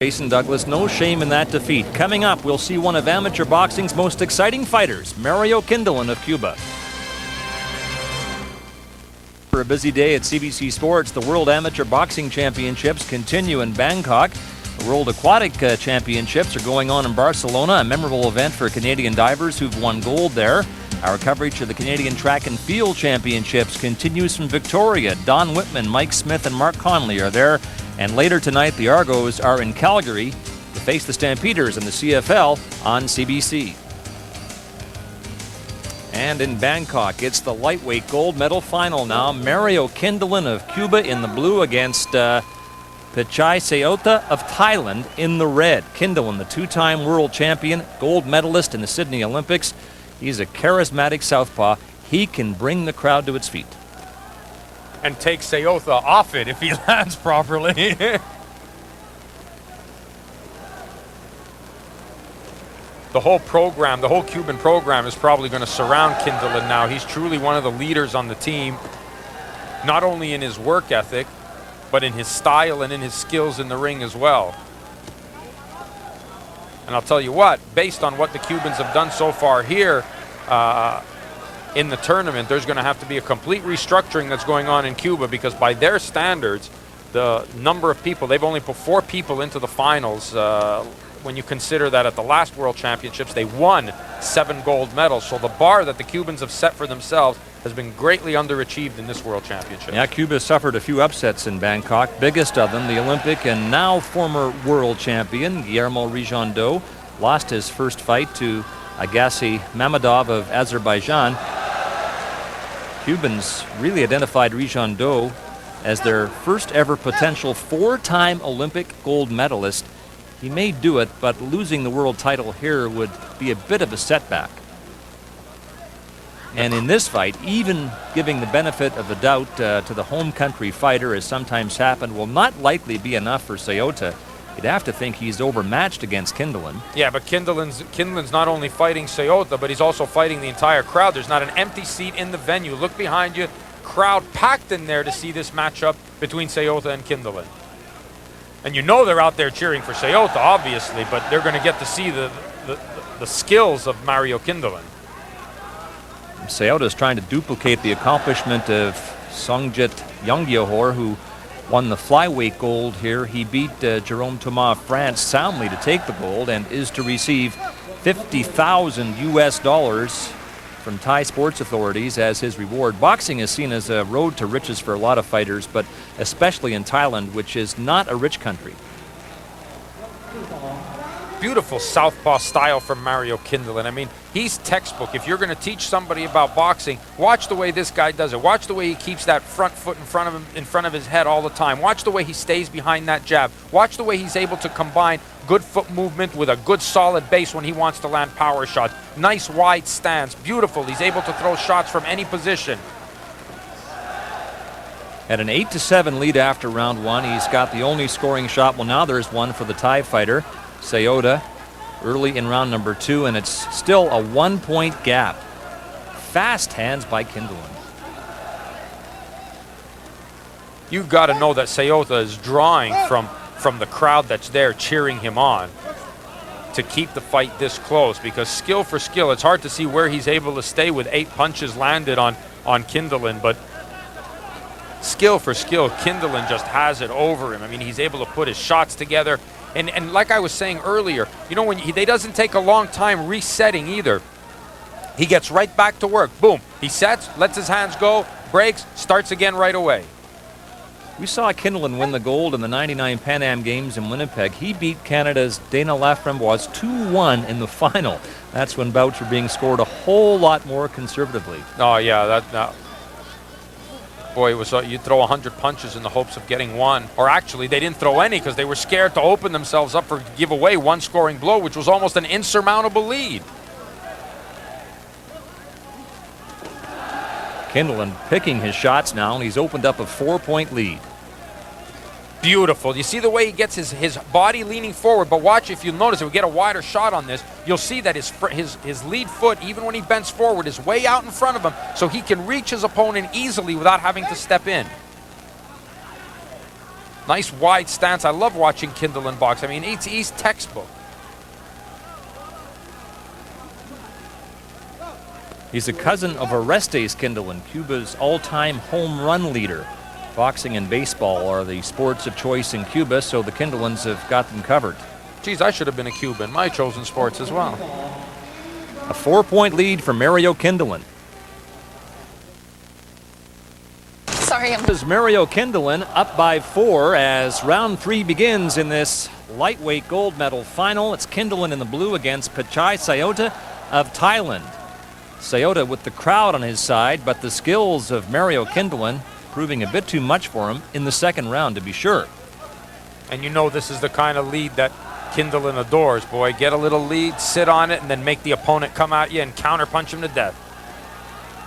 Jason Douglas, no shame in that defeat. Coming up, we'll see one of amateur boxing's most exciting fighters, Mario Kindelan of Cuba. For a busy day at CBC Sports, the World Amateur Boxing Championships continue in Bangkok. The World Aquatic Championships are going on in Barcelona, a memorable event for Canadian divers who've won gold there. Our coverage of the Canadian Track and Field Championships continues from Victoria. Don Whitman, Mike Smith, and Mark Conley are there. And later tonight, the Argos are in Calgary to face the Stampeders in the CFL on CBC. And in Bangkok, it's the lightweight gold medal final now. Mario Kindelan of Cuba in the blue against Pichai Sayotha of Thailand in the red. Kindelan, the two-time world champion, gold medalist in the Sydney Olympics. He's a charismatic southpaw. He can bring the crowd to its feet. And take Sayotha off it if he lands properly. The whole program, the whole Cuban program is probably going to surround Kindelan now. He's truly one of the leaders on the team, not only in his work ethic, but in his style and in his skills in the ring as well. And I'll tell you what, based on what the Cubans have done so far here, in the tournament, there's going to have to be a complete restructuring that's going on in Cuba, because by their standards, the number of people, they've only put 4 people into the finals. When you consider that at the last World Championships, they won 7 gold medals. So the bar that the Cubans have set for themselves has been greatly underachieved in this World Championship. Yeah, Cuba suffered a few upsets in Bangkok. Biggest of them, the Olympic and now former world champion Guillermo Rigondeaux lost his first fight to Agassi Mammadov of Azerbaijan. Cubans really identified Rigondeaux as their first ever potential 4-time Olympic gold medalist. He may do it, but losing the world title here would be a bit of a setback. And in this fight, even giving the benefit of the doubt to the home country fighter, as sometimes happened, will not likely be enough for Sayotha. You'd have to think he's overmatched against Kindelan. Yeah, but Kindelan's not only fighting Sayotha, but he's also fighting the entire crowd. There's not an empty seat in the venue. Look behind you, crowd packed in there to see this matchup between Sayotha and Kindelan. And you know they're out there cheering for Sayotha, obviously, but they're going to get to see the skills of Mario Kindelan. Sayotha is trying to duplicate the accomplishment of Songjit Yongyahor, who won the flyweight gold here. He beat Jerome Thomas of France soundly to take the gold and is to receive $50,000 US from Thai sports authorities as his reward. Boxing is seen as a road to riches for a lot of fighters, but especially in Thailand, which is not a rich country. Beautiful southpaw style from Mario Kindelan. I mean, he's textbook. If you're going to teach somebody about boxing, watch the way this guy does it. Watch the way he keeps that front foot in front of him, in front of his head all the time. Watch the way he stays behind that jab. Watch the way he's able to combine good foot movement with a good solid base when he wants to land power shots. Nice wide stance. Beautiful. He's able to throw shots from any position. At an 8-7 lead after round 1, he's got the only scoring shot. Well, now there's one for the Thai fighter, Sayotha, early in round number 2, and it's still a 1-point gap. Fast hands by Kindelan. You've got to know that Sayotha is drawing from the crowd that's there cheering him on to keep the fight this close, because skill for skill, it's hard to see where he's able to stay with 8 punches landed on Kindelan, but skill for skill, Kindelan just has it over him. I mean, he's able to put his shots together. And like I was saying earlier, you know, when he doesn't take a long time resetting either. He gets right back to work. Boom. He sets, lets his hands go, breaks, starts again right away. We saw Kindelan win the gold in the '99 Pan Am Games in Winnipeg. He beat Canada's Dana Laframboise 2-1 in the final. That's when bouts were being scored a whole lot more conservatively. Oh, yeah, boy, it was you'd throw 100 punches in the hopes of getting one. Or actually, they didn't throw any because they were scared to open themselves up for give away one scoring blow, which was almost an insurmountable lead. Kindelan picking his shots now, and he's opened up a 4-point lead. Beautiful. You see the way he gets his body leaning forward, but watch, if you'll notice, if we get a wider shot on this, you'll see that his lead foot, even when he bends forward, is way out in front of him, so he can reach his opponent easily without having to step in. Nice wide stance. I love watching Kindelan box. I mean, he's textbook. He's a cousin of Orestes Kindelan, Cuba's all-time home run leader. Boxing and baseball are the sports of choice in Cuba, so the Kindelans have got them covered. Geez, I should have been a Cuban. My chosen sports as well. A 4-point lead for Mario Kindelan. Sorry, Is Mario Kindelan up by 4 as round 3 begins in this lightweight gold medal final. It's Kindelan in the blue against Pichai Sayotha of Thailand. Sayotha with the crowd on his side, but the skills of Mario Kindelan proving a bit too much for him in the second round, to be sure. And you know this is the kind of lead that Kindelan adores, boy. Get a little lead, sit on it, and then make the opponent come at you and counterpunch him to death.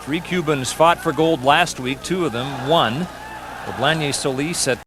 3 Cubans fought for gold last week. 2 of them won. Blanche Solis at